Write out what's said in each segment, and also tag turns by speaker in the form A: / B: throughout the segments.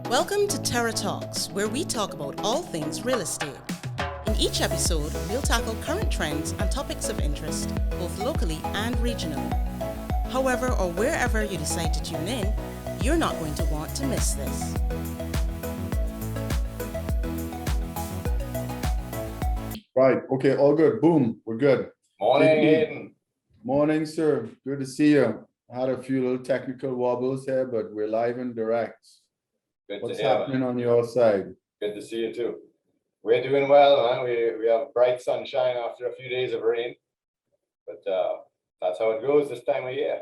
A: Welcome to Terra Talks, where we talk about all things real estate. In each episode, we'll tackle current trends and topics of interest, both locally and regionally. However or wherever you decide to tune in, you're not going to want to miss this.
B: Right. Okay. All good. Boom. We're good.
C: Morning,
B: JP.
C: Hayden.
B: Morning, sir. Good to see you. Had a few little technical wobbles here, but we're live and direct.
C: Good
B: What's
C: to hear,
B: happening
C: man.
B: on your side?
C: Good to see you too. We're doing well, man. We have bright sunshine after a few days of rain, but that's how it goes this time of year.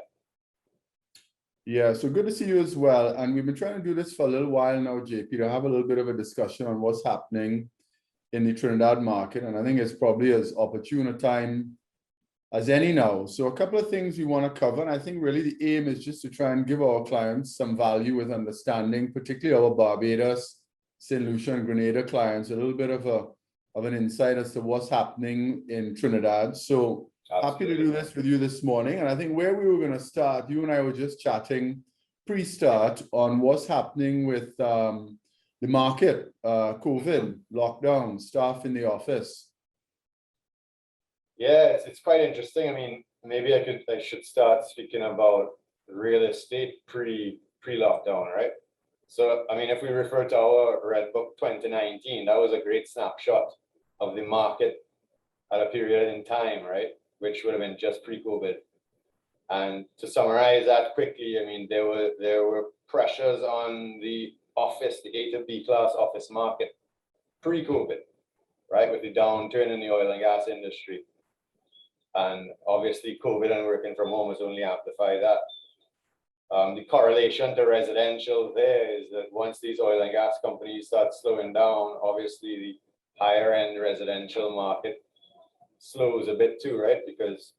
B: Yeah, so good to see you as well. And we've been trying to do this for a little while now, JP, to have a little bit of a discussion on what's happening in the Trinidad market. And I think it's probably as opportune a time as any now. So a couple of things we want to cover. And I think really the aim is just to try and give our clients some value with understanding, particularly our Barbados, St. Lucia and Grenada clients, a little bit of an insight as to what's happening in Trinidad. So happy to do this with you this morning. And I think where we were going to start, you and I were just chatting pre-start on what's happening with the market, COVID, lockdown, staff in the office.
C: Yeah, it's quite interesting. I mean, maybe I should start speaking about real estate pre-lockdown, right? So, I mean, if we refer to our Red Book 2019, that was a great snapshot of the market at a period in time, right? Which would have been just pre-COVID. And to summarize that quickly, I mean, there were pressures on the office, the A to B class office market pre-COVID, right? With the downturn in the oil and gas industry. And obviously COVID and working from home has only amplified that. The correlation to residential there is that once these oil and gas companies start slowing down, obviously the higher end residential market slows a bit too, right? Because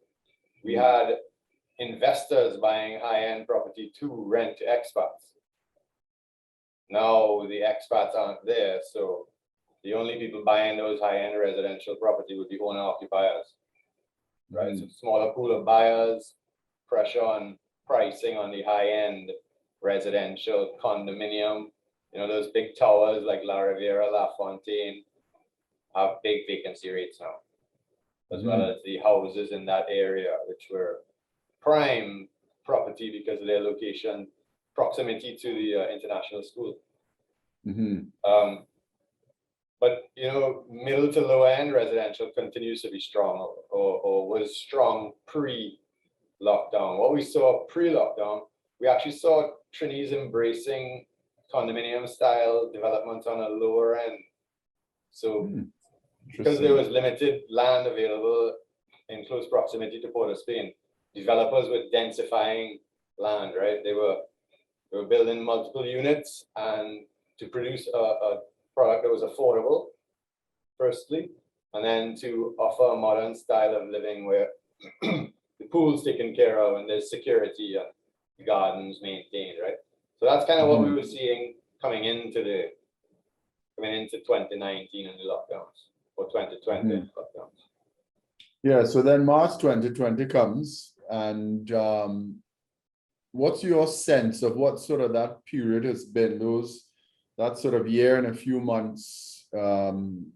C: we had investors buying high-end property to rent to expats. Now the expats aren't there, so the only people buying those high-end residential property would be owner-occupiers, right? So smaller pool of buyers, pressure on pricing on the high-end residential condominium. You know, those big towers like La Riviera, La Fontaine have big vacancy rates now, as well as the houses in that area, which were prime property because of their location, proximity to the international school. But you know, middle to low end residential continues to be strong, or was strong pre-lockdown. What we saw pre-lockdown, we actually saw Trinis embracing condominium style development on a lower end. So because there was limited land available in close proximity to Port of Spain, developers were densifying land, right? They were building multiple units and to produce a product that was affordable, firstly, and then to offer a modern style of living where the pool's taken care of and there's security and the gardens maintained, right? So that's kind of what we were seeing coming into 2019 and the lockdowns, or 2020 lockdowns.
B: Yeah, so then March 2020 comes, and what's your sense of what sort of that period has been, that sort of year and a few months?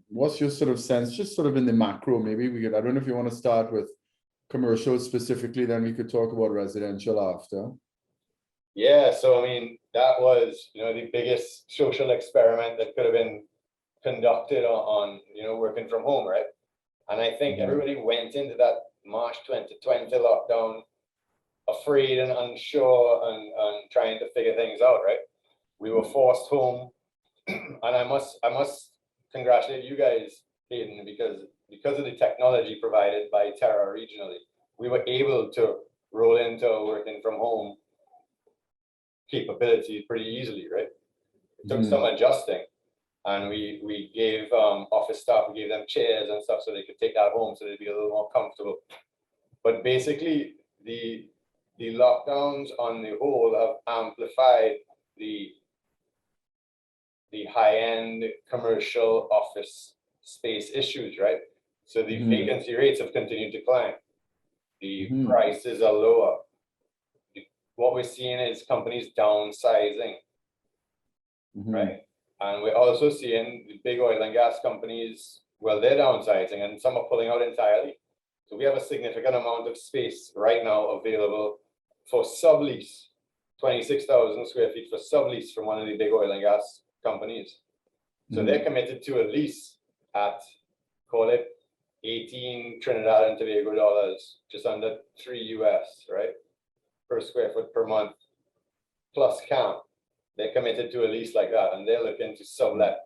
B: What's your sort of sense, just sort of in the macro? Maybe we could, I don't know if you want to start with commercial specifically, then we could talk about residential after.
C: Yeah, so I mean, that was, you know, the biggest social experiment that could have been conducted on you know, working from home, right? And I think everybody went into that March 2020 lockdown afraid and unsure and trying to figure things out, right? We were forced home, and I must congratulate you guys, Hayden, because of the technology provided by Terra regionally, we were able to roll into working from home capability pretty easily, right? It took some adjusting, and we gave office staff, we gave them chairs and stuff so they could take that home so they'd be a little more comfortable. But basically, the lockdowns on the whole have amplified the high-end commercial office space issues, right? So the vacancy rates have continued to climb. The prices are lower. What we're seeing is companies downsizing right? And we're also seeing the big oil and gas companies, well, they're downsizing and some are pulling out entirely. So we have a significant amount of space right now available for sublease, 26,000 square feet for sublease from one of the big oil and gas companies. So they're committed to a lease at, call it 18 Trinidad and Tobago dollars, just under 3 US, right? Per square foot per month, plus CAM. They're committed to a lease like that, and they're looking to sublet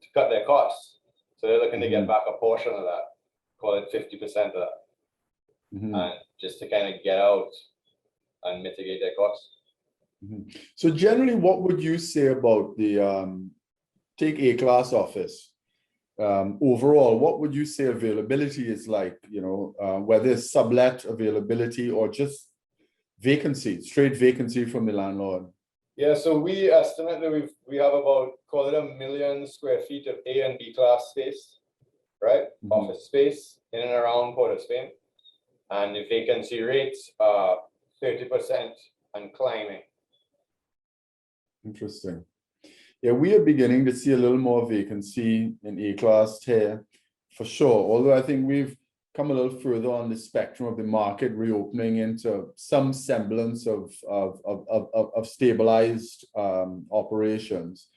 C: to cut their costs. So they're looking to get back a portion of that, call it 50% of that, and just to kind of get out and mitigate their costs.
B: So generally, what would you say about the take A-class office? Overall, what would you say availability is like, you know, whether it's sublet availability or just vacancy, straight vacancy from the landlord?
C: Yeah, so we estimate that we have about, call it 1 million square feet of A and B class space, right? Office space in and around Port of Spain. And the vacancy rates are 30% and climbing.
B: Interesting. Yeah, we are beginning to see a little more vacancy in A-class here, for sure. Although I think we've come a little further on the spectrum of the market reopening into some semblance of stabilized operations.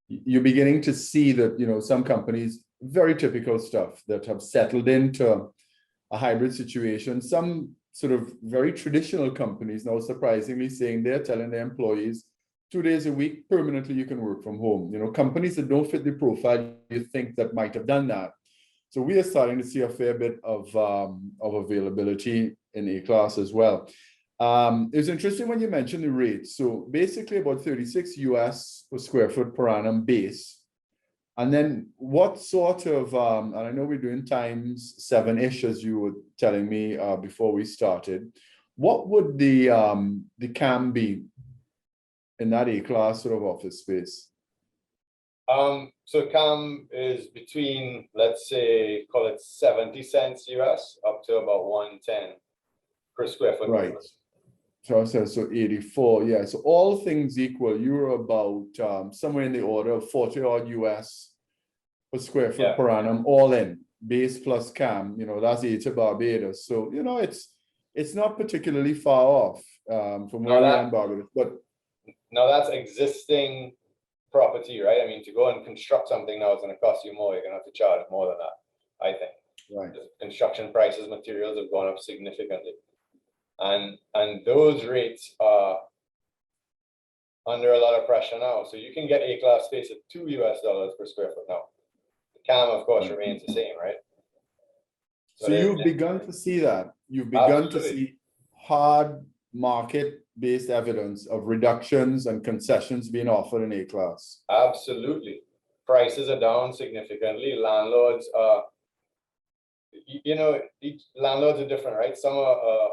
B: You're beginning to see that, you know, some companies, very typical stuff, that have settled into a hybrid situation. Some sort of very traditional companies now surprisingly saying they're telling their employees 2 days a week permanently you can work from home. You know, companies that don't fit the profile you think that might have done that. So we are starting to see a fair bit of availability in A-class as well. It was interesting when you mentioned the rates. So basically about 36 US per square foot per annum base. And then what sort of, and I know we're doing times 7-ish, as you were telling me before we started, what would the CAM be in that A-class sort of office space?
C: So CAM is between, let's say, call it 70 cents US up to about 110 per square foot.
B: Right. So 84, yeah. So all things equal, you're about somewhere in the order of 40 odd US per square foot per annum, all in, base plus CAM, you know, that's 80 Barbados. So, you know, it's not particularly far off from where we are in Barbados. But
C: now that's existing property, right? I mean, to go and construct something now is going to cost you more. You're going to have to charge more than that, I think.
B: Right.
C: Construction prices, materials have gone up significantly. And those rates are under a lot of pressure now. So you can get A-class space at $2 US per square foot now. The CAM, of course, remains the same, right?
B: So you've begun to see that. You've begun to see hard market-based evidence of reductions and concessions being offered in A-class.
C: Absolutely. Prices are down significantly. Landlords are, you know, landlords are different, right? Some are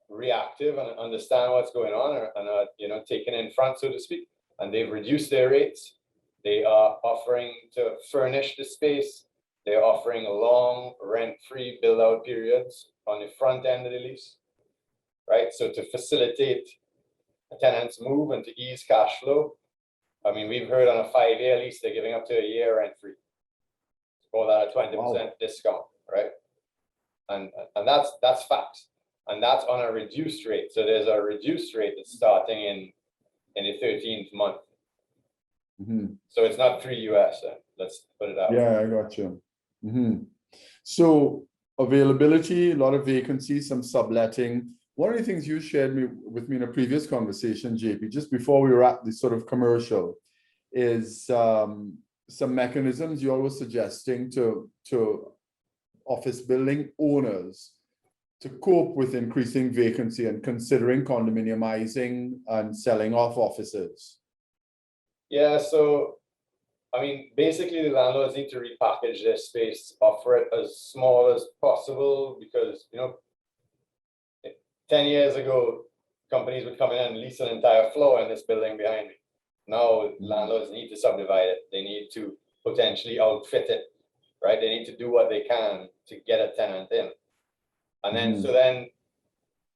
C: reactive and understand what's going on and are, you know, taken in front, so to speak, and they've reduced their rates. They are offering to furnish the space. They're offering long rent-free build-out periods on the front end of the lease, right? So to facilitate a tenant's move and to ease cash flow. I mean, we've heard on a 5-year lease, they're giving up to a year rent-free. Call that a 20% discount, right? And that's fact. And that's on a reduced rate. So there's a reduced rate that's starting in the 13th month. So it's not $3 US. Let's put it out.
B: Yeah, I got you. So availability, a lot of vacancies, some subletting. One of the things you shared with me in a previous conversation, JP, just before we wrap this sort of commercial, is some mechanisms you're always suggesting to office building owners to cope with increasing vacancy and considering condominiumizing and selling off offices.
C: Yeah, so I mean, basically the landlords need to repackage their space, offer it as small as possible, because, you know, 10 years ago, companies would come in and lease an entire floor in this building behind me. Now landlords need to subdivide it. They need to potentially outfit it, right? They need to do what they can to get a tenant in. And then, so then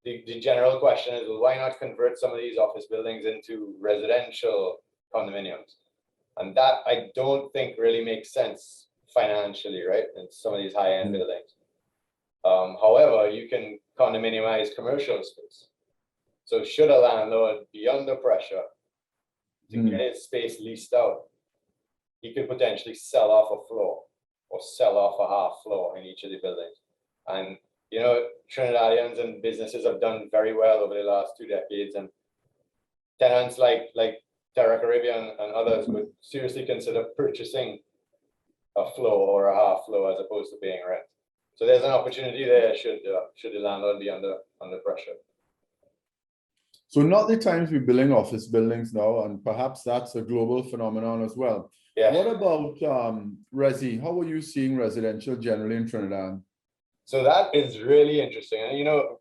C: the general question is, well, why not convert some of these office buildings into residential condominiums. And that I don't think really makes sense financially, right? In some of these high-end buildings. However, you can condominiumize commercial space. So should a landlord be under pressure to get his space leased out, he could potentially sell off a floor or sell off a half floor in each of the buildings. And you know, Trinidadians and businesses have done very well over the last 2 decades, and tenants like Terra and others would seriously consider purchasing a floor or a half floor as opposed to paying rent. So there's an opportunity there should the landlord be under pressure.
B: So not the times we're building office buildings now, and perhaps that's a global phenomenon as well.
C: Yeah.
B: What about resi? How are you seeing residential generally in Trinidad?
C: So that is really interesting. And you know,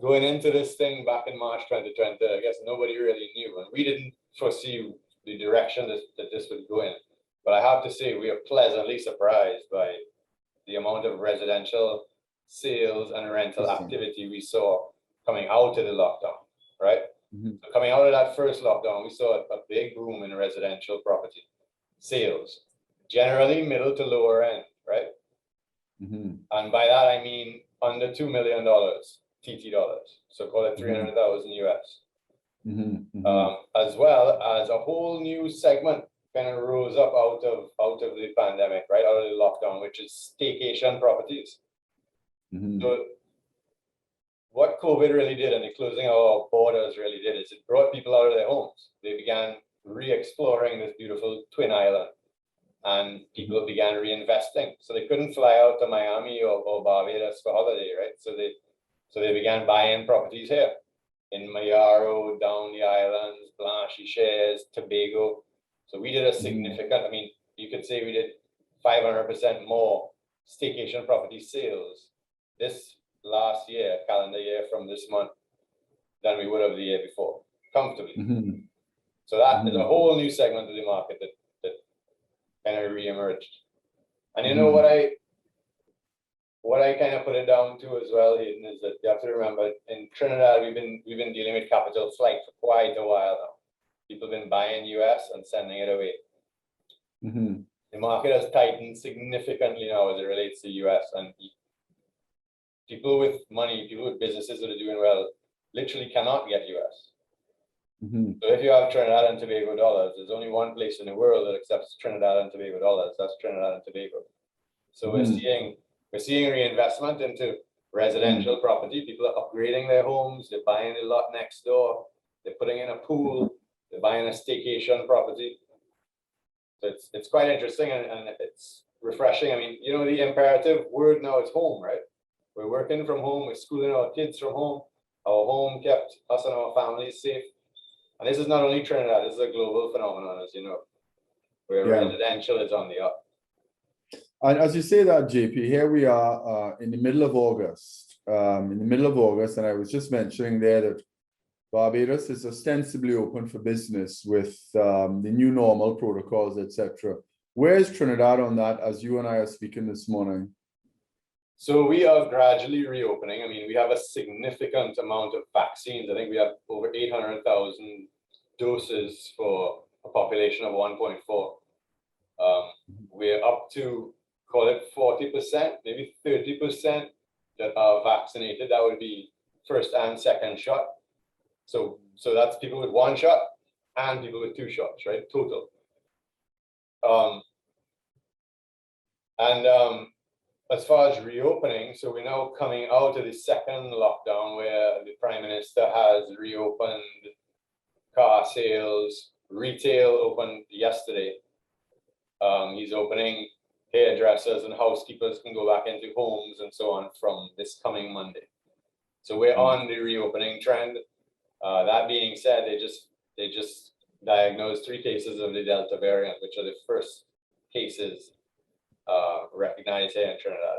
C: going into this thing back in March 2020, I guess nobody really knew, and we didn't foresee the direction that this would go in. But I have to say, we are pleasantly surprised by the amount of residential sales and rental activity we saw coming out of the lockdown, right? So coming out of that first lockdown, we saw a big boom in residential property sales, generally middle to lower end, right? And by that, I mean under $2 million TT dollars. So call it 300,000 US. As well as a whole new segment kind of rose up out of the pandemic, right? Out of the lockdown, which is staycation properties. So what COVID really did, and the closing of our borders really did, is it brought people out of their homes. They began re-exploring this beautiful twin island, and people began reinvesting. So they couldn't fly out to Miami or Barbados for holiday, right? So they began buying properties here in Mayaro, down the islands, Blanche Shares, Tobago. So we did a significant, I mean, you could say we did 500% more staycation property sales this last year, calendar year, from this month than we would have the year before, comfortably. So that is a whole new segment of the market that kind of re-emerged. And you know what I kind of put it down to as well, Hayden, is that you have to remember, in Trinidad we've been dealing with capital flight for quite a while now. People have been buying US and sending it away. The market has tightened significantly now as it relates to US, and people with money, people with businesses that are doing well, literally cannot get US. So if you have Trinidad and Tobago dollars, there's only one place in the world that accepts Trinidad and Tobago dollars. That's Trinidad and Tobago. So we're seeing reinvestment into residential property. People are upgrading their homes. They're buying a lot next door. They're putting in a pool. They're buying a staycation property. So it's quite interesting, and it's refreshing. I mean, you know, the imperative word now is home, right? We're working from home. We're schooling our kids from home. Our home kept us and our families safe. And this is not only Trinidad, this is a global phenomenon, as you know, where residential is on the up.
B: And as you say that, JP, here we are in the middle of August. And I was just mentioning there that Barbados is ostensibly open for business with the new normal protocols, etc. Where is Trinidad on that, as you and I are speaking this morning?
C: So we are gradually reopening. I mean, we have a significant amount of vaccines. I think we have over 800,000 doses for a population of 1.4. We're up to, call it 40%, maybe 30% that are vaccinated. That would be first and second shot. So that's people with one shot and people with 2 shots, right? Total. As far as reopening, so we're now coming out of the second lockdown where the Prime Minister has reopened car sales, retail opened yesterday. He's opening hairdressers and housekeepers can go back into homes and so on from this coming Monday. So we're on the reopening trend. That being said, they just diagnosed 3 cases of the Delta variant, which are the first cases recognized here in Trinidad.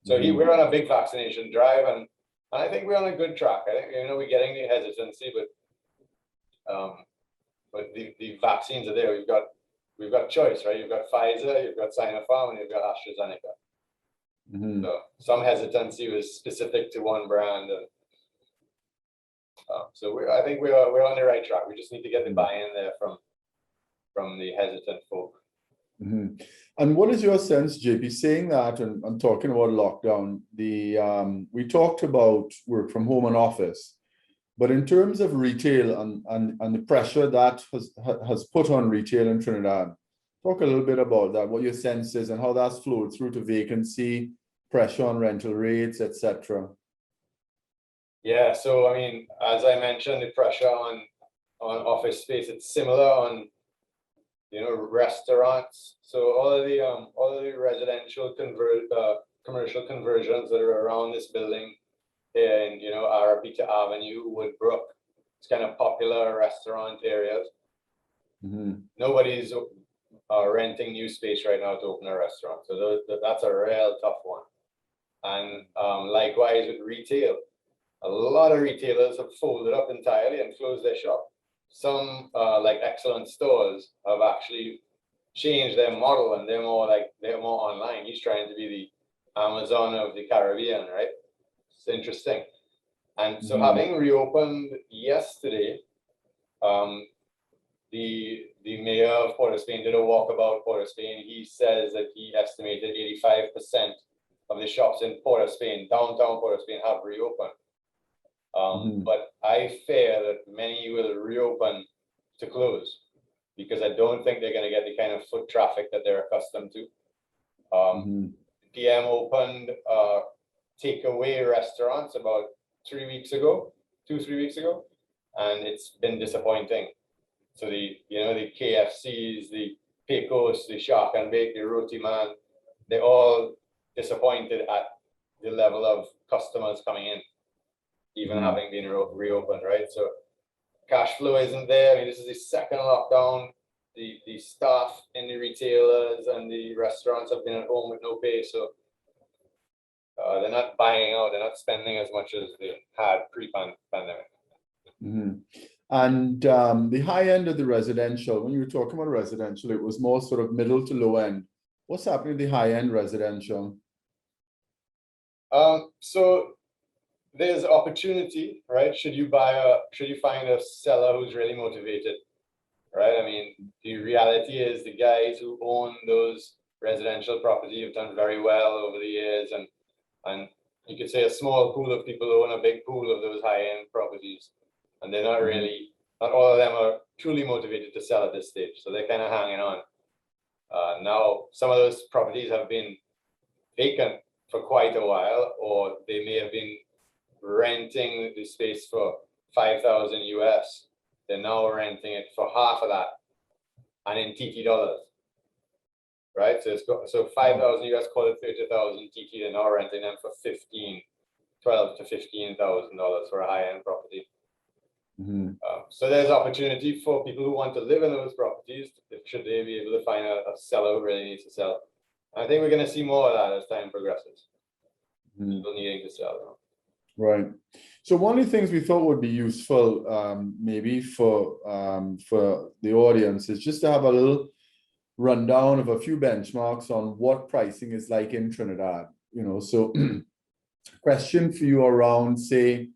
C: So we're on a big vaccination drive, and I think we're on a good track. I think, you know, we're getting the hesitancy, but the vaccines are there. We've got choice, right? You've got Pfizer, you've got Sinopharm, and you've got AstraZeneca. So some hesitancy was specific to one brand, So I think we're on the right track. We just need to get the buy-in there from the hesitant folk.
B: Mhm. And what is your sense, JP, saying that and talking about lockdown, we talked about work from home and office, but in terms of retail and the pressure that has put on retail in Trinidad, talk a little bit about that, what your sense is and how that's flowed through to vacancy, pressure on rental rates, etc.
C: Yeah, so I mean, as I mentioned, the pressure on office space, it's similar on restaurants. So all of the residential commercial conversions that are around this building in Arapita Avenue, Woodbrook, it's kind of popular restaurant areas.
B: Mm-hmm.
C: Nobody's renting new space right now to open a restaurant, so that's a real tough one. And likewise with retail, a lot of retailers have folded up entirely and closed their shop. Some like excellent stores have actually changed their model, and they're more online. He's trying to be the Amazon of the Caribbean, right? It's interesting. And so having reopened yesterday, the mayor of Port of Spain did a walkabout Port of Spain. He says that he estimated 85% of the shops in Port of Spain, downtown Port of Spain, have reopened. But I fear that many will reopen to close because I don't think they're going to get the kind of foot traffic that they're accustomed to. PM opened takeaway restaurants about 3 weeks ago, 2-3 weeks ago, and it's been disappointing. So the KFCs, the Pecos, the Shark and Bake, the Roti Man, they're all disappointed at the level of customers coming in, even having been reopened, right? So cash flow isn't there. I mean, this is the second lockdown. The staff in the retailers and the restaurants have been at home with no pay, so they're not buying out, they're not spending as much as they had pre-pandemic.
B: And the high end of the residential, when you were talking about residential, it was more sort of middle to low end. What's happening to the high end residential?
C: So there's opportunity, right? Should you find a seller who's really motivated, right? I mean, the reality is the guys who own those residential property have done very well over the years, and you could say a small pool of people own a big pool of those high-end properties, and they're not all of them are truly motivated to sell at this stage, so they're kind of hanging on. Now, some of those properties have been vacant for quite a while, or they may have been renting the space for $5,000 US. They're now renting it for half of that, and in TT dollars, right? So 5,000 US, call it 30,000 TT. They're now renting them for $12,000 to $15,000 for a high-end property. So there's opportunity for people who want to live in those properties, should they be able to find a seller who really needs to sell. I think we're going to see more of that as time progresses. People needing to sell them.
B: Right. So one of the things we thought would be useful, maybe for the audience, is just to have a little rundown of a few benchmarks on what pricing is like in Trinidad. So question for you around, say,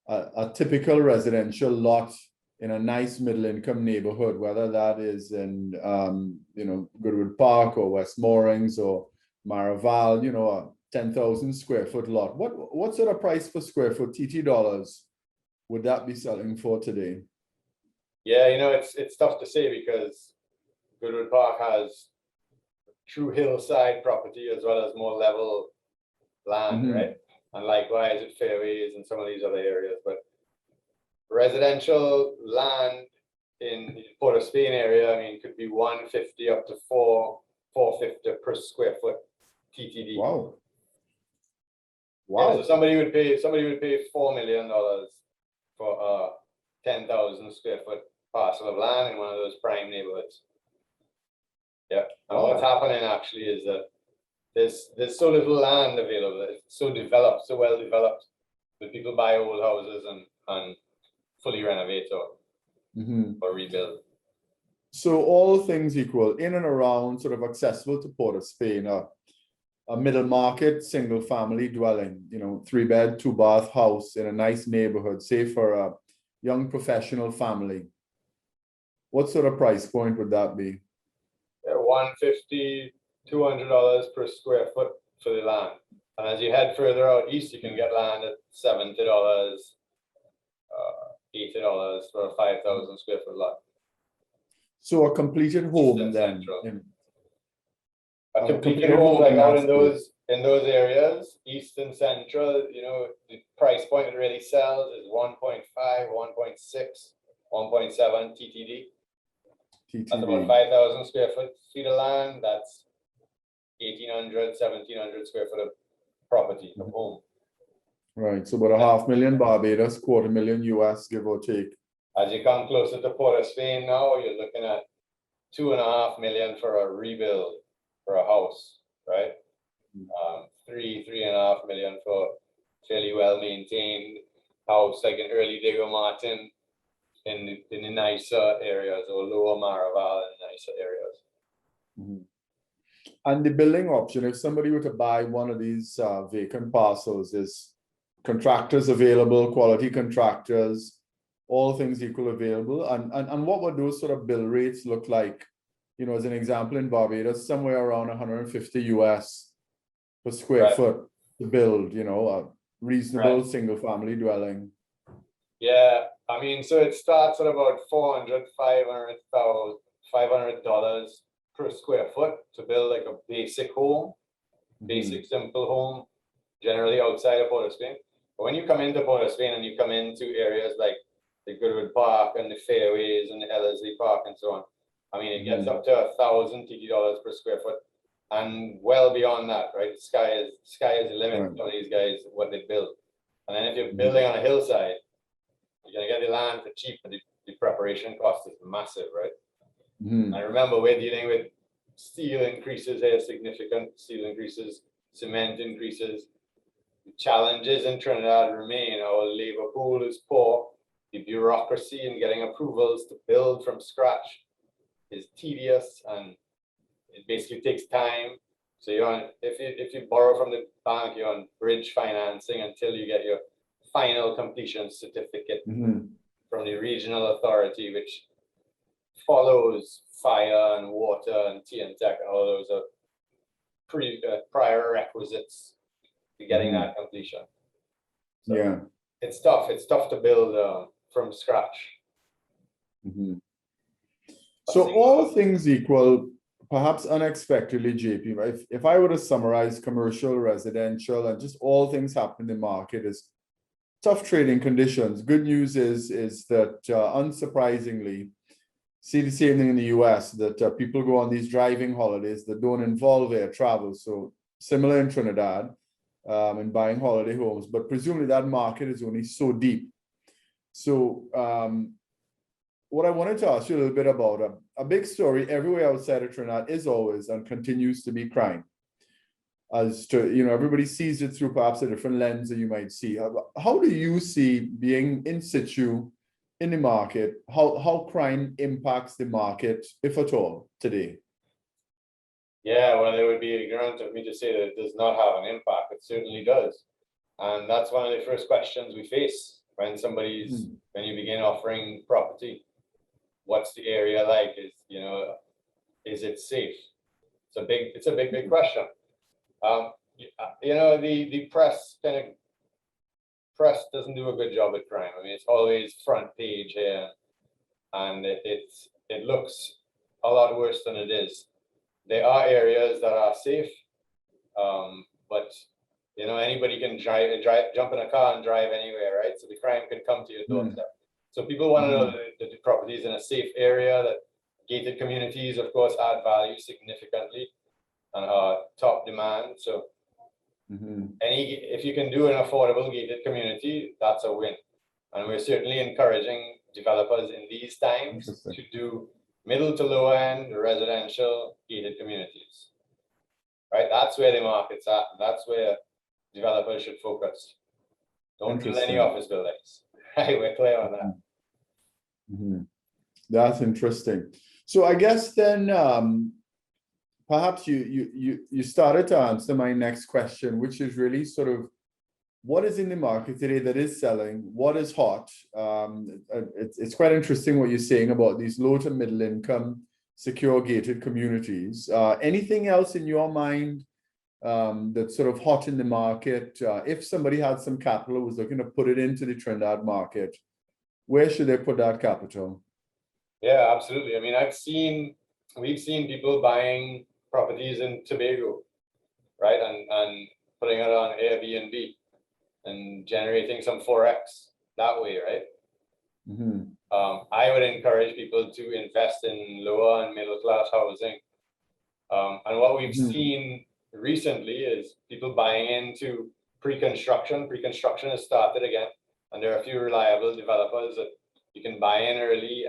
B: a typical residential lot in a nice middle-income neighborhood, whether that is in Goodwood Park or West Moorings or Maraval, a 10,000 square foot lot. What sort of price per square foot TT dollars would that be selling for today?
C: Yeah, it's tough to say because Goodwood Park has true hillside property as well as more level land, right? And likewise at Fairways and some of these other areas. But residential land in the Port of Spain area, I mean, could be 150 up to 450 per square foot TTD.
B: Wow.
C: Yeah, so somebody would pay $4 million for a 10,000 square foot parcel of land in one of those prime neighborhoods. Yeah, and what's happening actually is that there's so little land available. It's so developed, so well developed, that people buy old houses and fully renovate or rebuild.
B: So all things equal, in and around, sort of accessible to Port of Spain, a middle market single family dwelling, 3-bed, 2-bath house in a nice neighborhood, say for young professional family, what sort of price point would that be?
C: $150, $200 per square foot for the land. And as you head further out east, you can get land at $70, $80 for a 5,000 square foot lot.
B: So a completed home
C: and
B: then?
C: central.
B: in-
C: A completed
B: completed
C: home
B: home
C: like
B: in
C: out
B: that
C: in those areas, east and central, you know, the price point it really sells is 1.5, 1.6, 1.7 TTD. That's about
B: TTD.
C: 5,000 square feet of land. That's 1,800, 1,700 square foot of property, of home.
B: Right, so about $500,000 Barbados, $250,000 US, give or take.
C: As you come closer to Port of Spain now, you're looking at 2.5 million for a rebuild for a house, right? 3.5 million for fairly well maintained house, like an early Diego Martin in the nicer areas, or lower Maraval in nicer areas.
B: Mhm. And the building option, if somebody were to buy one of these vacant parcels, is contractors available, quality contractors, all things equal available? And what would those sort of bill rates look like? You know, as an example, in Barbados, somewhere around 150 US per square
C: Right.
B: foot to build, you know, a reasonable
C: Right.
B: single family dwelling.
C: Yeah, I mean, so it starts at about $500 per square foot to build like a basic home, basic simple home, generally outside of Port of Spain. But when you come into Port of Spain and you come into areas like the Goodwood Park and the Fairways and the Ellerslie Park and so on, I mean, it gets up to $1,000 TT per square foot, and well beyond that, right? The sky is the limit
B: Right.
C: for these guys, what they build. And then if you're building on a hillside, you're gonna get the land for cheap, but the preparation cost is massive, right?
B: Mhm.
C: And remember, we're dealing with steel increases here, significant steel increases, cement increases. The challenges in Trinidad remain. Our labor pool is poor. The bureaucracy in getting approvals to build from scratch is tedious, and it basically takes time. So you're on, if you borrow from the bank, you're on bridge financing until you get your final completion certificate
B: Mhm.
C: from the regional authority, which follows fire and water and TNTech, and all those are prior requisites to getting that completion. So
B: Yeah.
C: it's tough. It's tough to build from scratch.
B: Mhm. So all things equal, perhaps unexpectedly, JP, right? If I were to summarize commercial, residential, and just all things happening in the market, is tough trading conditions. Good news is that unsurprisingly, see the same thing in the US, that people go on these driving holidays that don't involve air travel. So similar in Trinidad, in buying holiday homes, but presumably that market is only so deep. So what I wanted to ask you a little bit about, a big story everywhere outside of Trinidad is always and continues to be crime. As to, you know, everybody sees it through perhaps a different lens that you might see. How do you see, being in situ in the market, how crime impacts the market, if at all, today?
C: Yeah, well, it would be ignorant of me to say that it does not have an impact. It certainly does. And that's one of the first questions we face when when you begin offering property. What's the area like? Is it safe? It's a big question. You know, the press doesn't do a good job at crime. I mean, it's always front page here, and it looks a lot worse than it is. There are areas that are safe, but you know, anybody can jump in a car and drive anywhere, right? So the crime can come to your doorstep. So people want to know that the property is in a safe area, that gated communities, of course, add value significantly and are top demand. So if you can do an affordable gated community, that's a win. And we're certainly encouraging developers in these times to do middle to low end residential gated communities. Right? That's where the market's at. That's where developers should focus. Don't build any office buildings. Right? We're clear on that.
B: That's interesting. So I guess then perhaps you started to answer my next question, which is really sort of what is in the market today that is selling, what is hot. It's quite interesting what you're saying about these low to middle income, secure gated communities. Anything else in your mind that's sort of hot in the market? If somebody had some capital, was looking to put it into the Trinidad market, where should they put that capital?
C: Yeah, absolutely. I mean, we've seen people buying properties in Tobago, right? And putting it on Airbnb and generating some Forex that way, right?
B: Mm-hmm.
C: I would encourage people to invest in lower and middle class housing. And what we've seen recently is people buying into pre-construction. Pre-construction has started again, and there are a few reliable developers that you can buy in early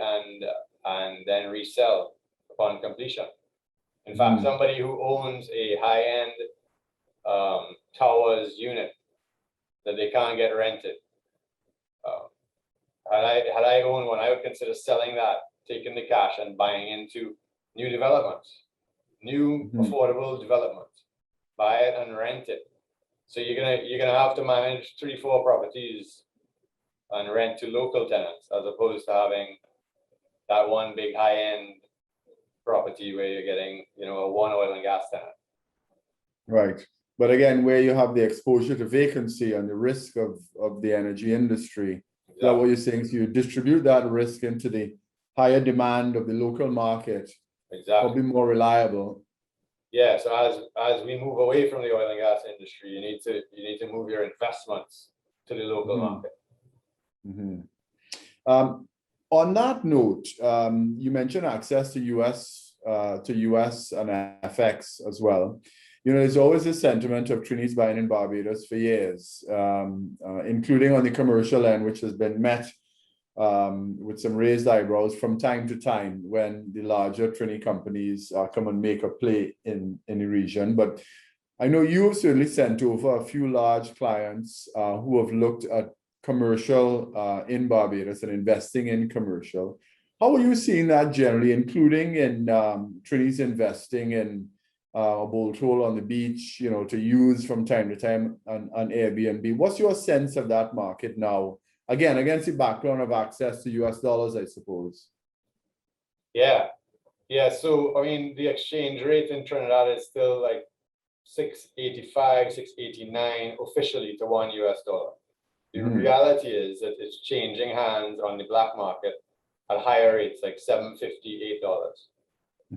C: and then resell upon completion. In fact, somebody who owns a high-end towers unit that they can't get rented. Had I owned one, I would consider selling that, taking the cash and buying into new developments, new affordable developments. Buy it and rent it. So you're gonna have to manage 3-4 properties and rent to local tenants, as opposed to having that one big high-end property where you're getting, a one oil and gas tenant.
B: Right. But again, where you have the exposure to vacancy and the risk of the energy industry, is that what you're saying? So you distribute that risk into the higher demand of the local market, probably more reliable.
C: Yeah, so as we move away from the oil and gas industry, you need to move your investments to the local market.
B: On that note, you mentioned access to US and FX as well. There's always a sentiment of Trinis buying in Barbados for years, including on the commercial end, which has been met with some raised eyebrows from time to time when the larger Trini companies come and make a play in the region. But I know you have certainly sent over a few large clients who have looked at commercial in Barbados and investing in commercial. How are you seeing that generally, including in Trini's investing in a bolt hole on the beach, to use from time to time on Airbnb? What's your sense of that market now? Again, against the background of access to US dollars, I suppose.
C: Yeah. So, I mean, the exchange rate in Trinidad is still like 685, 689 officially to $1 US. The reality is that it's changing hands on the black market at higher rates, like $7.50, $8.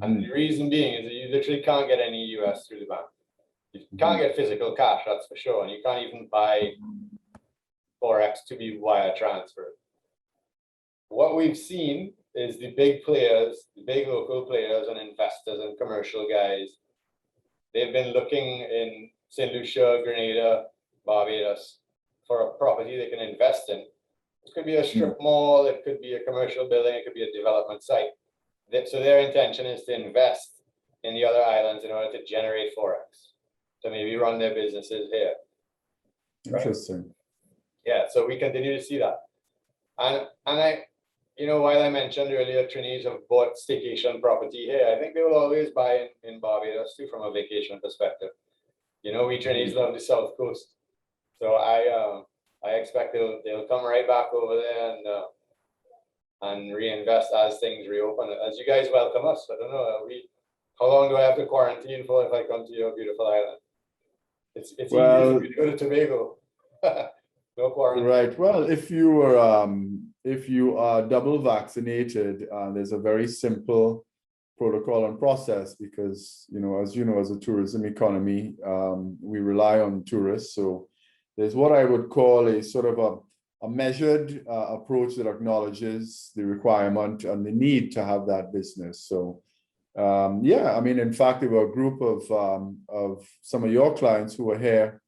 C: And the reason being is that you literally can't get any US through the bank. You can't get physical cash, that's for sure. And you can't even buy Forex to be wire transferred. What we've seen is the big players, the big local players and investors and commercial guys, they've been looking in St. Lucia, Grenada, Barbados for a property they can invest in. It could be a strip mall, it could be a commercial building, it could be a development site. So their intention is to invest in the other islands in order to generate Forex, to maybe run their businesses here.
B: Interesting.
C: Yeah, so we continue to see that. And I, while I mentioned earlier, Trinis have bought staycation property here, I think they will always buy in Barbados too, from a vacation perspective. We Trinis love the South Coast. So I expect they'll come right back over there and reinvest as things reopen, as you guys welcome us. I don't know, how long do I have to quarantine for if I come to your beautiful island? It's easy for you to go to Tobago. No quarantine.
B: Right. Well, if you are double vaccinated, there's a very simple protocol and process because, as a tourism economy, we rely on tourists. So there's what I would call a sort of a measured approach that acknowledges the requirement and the need to have that business. So, in fact, there were a group of some of your clients who were here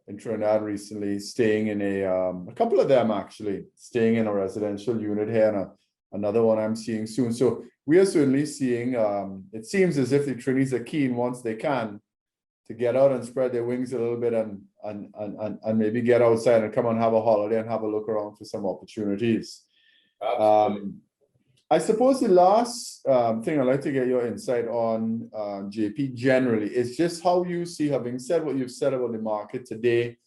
B: in Trinidad recently, staying in a couple of them actually, staying in a residential unit here, and another one I'm seeing soon. So we are certainly seeing, it seems as if the Trinis are keen once they can to get out and spread their wings a little bit and maybe get outside and come and have a holiday and have a look around for some opportunities. I suppose the last thing I'd like to get your insight on, JP, generally, is just how you see, having said what you've said about the market today,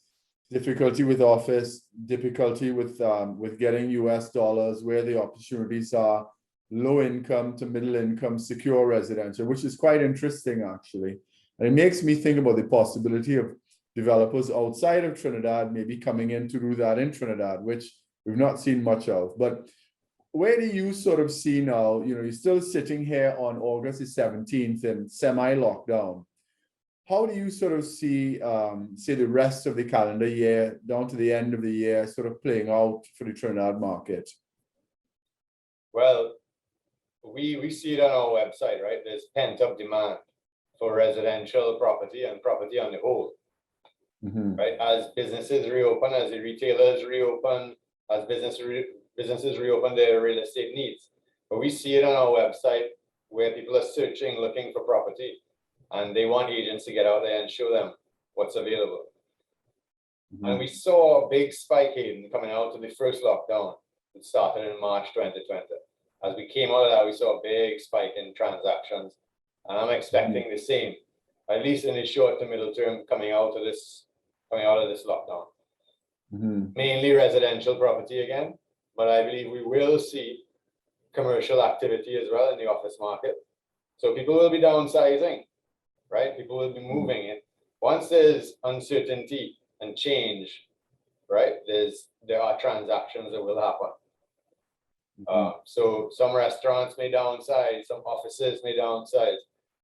B: difficulty with office, difficulty with getting US dollars, where the opportunities are, low income to middle income, secure residential, which is quite interesting actually. And it makes me think about the possibility of developers outside of Trinidad maybe coming in to do that in Trinidad, which we've not seen much of. But where do you sort of see now, you're still sitting here on August the 17th in semi-lockdown. How do you sort of see, say, the rest of the calendar year down to the end of the year sort of playing out for the Trinidad market?
C: Well, we see it on our website, right? There's pent-up demand for residential property and property on the whole, right? As businesses reopen, as the retailers reopen, as businesses reopen their real estate needs. But we see it on our website where people are searching, looking for property, and they want agents to get out there and show them what's available. And we saw a big spike in coming out of the first lockdown. It started in March 2020. As we came out of that, we saw a big spike in transactions. And I'm expecting the same, at least in the short to middle term, coming out of this lockdown. Mainly residential property again, but I believe we will see commercial activity as well in the office market. So people will be downsizing, right? People will be moving in. Once there's uncertainty and change, right? There are transactions that will happen. So some restaurants may downsize, some offices may downsize.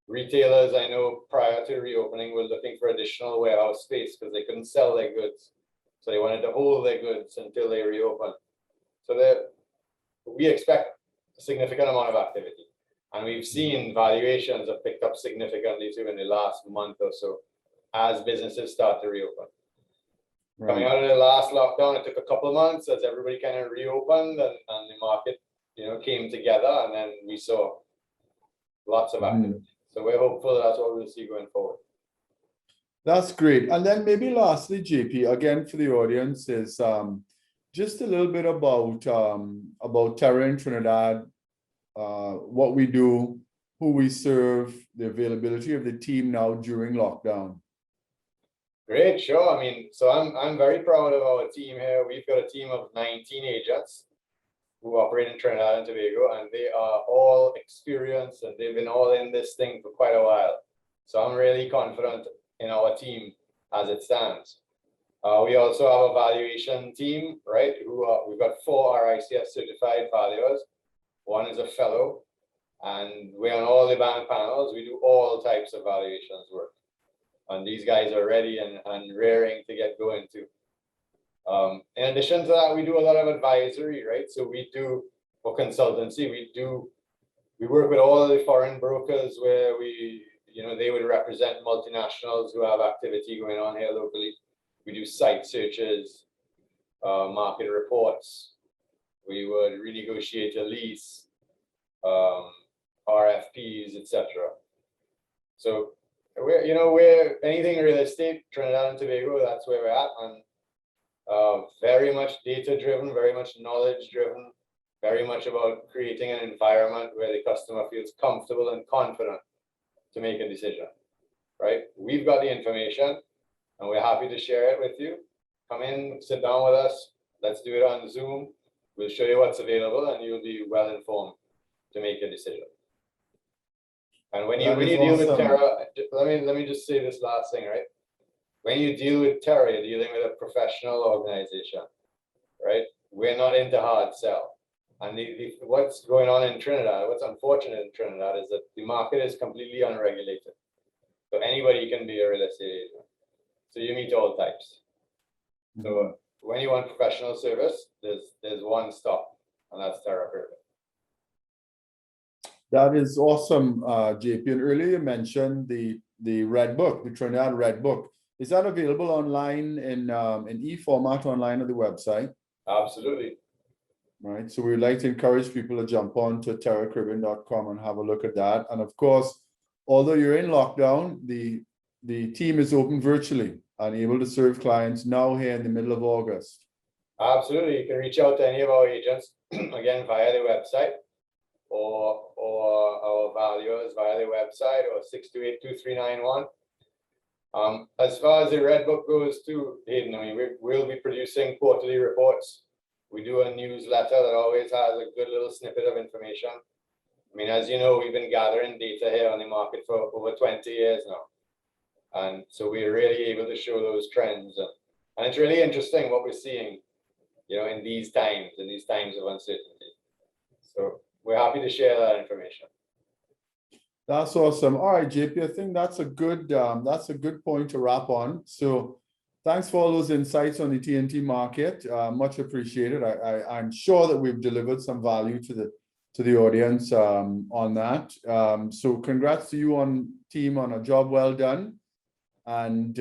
C: Retailers, I know prior to reopening, were looking for additional warehouse space because they couldn't sell their goods. So they wanted to hold their goods until they reopen. So we expect a significant amount of activity. And we've seen valuations have picked up significantly too in the last month or so as businesses start to reopen. Coming out of the last lockdown, it took a couple of months as everybody kind of reopened and the market, came together, and then we saw lots of activity. So we're hopeful that's what we'll see going forward.
B: That's great. And then maybe lastly, JP, again for the audience, is just a little bit about Terra in Trinidad, what we do, who we serve, the availability of the team now during lockdown.
C: Great, sure. I mean, so I'm very proud of our team here. We've got a team of 19 agents who operate in Trinidad and Tobago, and they are all experienced and they've been all in this thing for quite a while. So I'm really confident in our team as it stands. We also have a valuation team, right? We've got 4 RICS certified valuers. One is a fellow, and we're on all the bank panels. We do all types of valuations work. And these guys are ready and raring to get going too. In addition to that, we do a lot of advisory, right? So we do, for consultancy, we work with all the foreign brokers where they would represent multinationals who have activity going on here locally. We do site searches, market reports. We would renegotiate a lease, RFPs, etc. So we're anything real estate, Trinidad and Tobago, that's where we're at. And very much data driven, very much knowledge driven, very much about creating an environment where the customer feels comfortable and confident to make a decision, right? We've got the information and we're happy to share it with you. Come in, sit down with us. Let's do it on Zoom. We'll show you what's available and you'll be well informed to make a decision. And when you deal with Terra, let me just say this last thing, right? When you deal with Terra, you're dealing with a professional organization, right? We're not into hard sell. And what's going on in Trinidad, what's unfortunate in Trinidad is that the market is completely unregulated. So anybody can be a real estate agent. So you meet all types. So when you want professional service, there's one stop, and that's Terra.
B: That is awesome, JP. And earlier you mentioned the Red Book, the Trinidad Red Book. Is that available online in e-format online on the website?
C: Absolutely.
B: Right. So we'd like to encourage people to jump on to terracaribbean.com and have a look at that. And of course, although you're in lockdown, the team is open virtually and able to serve clients now here in the middle of August.
C: Absolutely. You can reach out to any of our agents, again, via the website or our valuers via the website or 628-2391. As far as the Red Book goes too, Hayden, I mean, we'll be producing quarterly reports. We do a newsletter that always has a good little snippet of information. I mean, as you know, we've been gathering data here on the market for over 20 years now. And so we're really able to show those trends. And it's really interesting what we're seeing, you know, in these times of uncertainty. So we're happy to share that information.
B: That's awesome. All right, JP, I think that's a good point to wrap on. So thanks for all those insights on the TNT market. Much appreciated. I'm sure that we've delivered some value to the audience on that. So congrats to you team on a job well done. And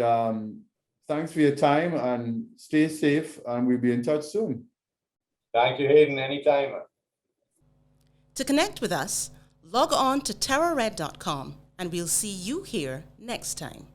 B: thanks for your time and stay safe, and we'll be in touch soon.
C: Thank you, Hayden. Anytime.
A: To connect with us, log on to terrared.com and we'll see you here next time.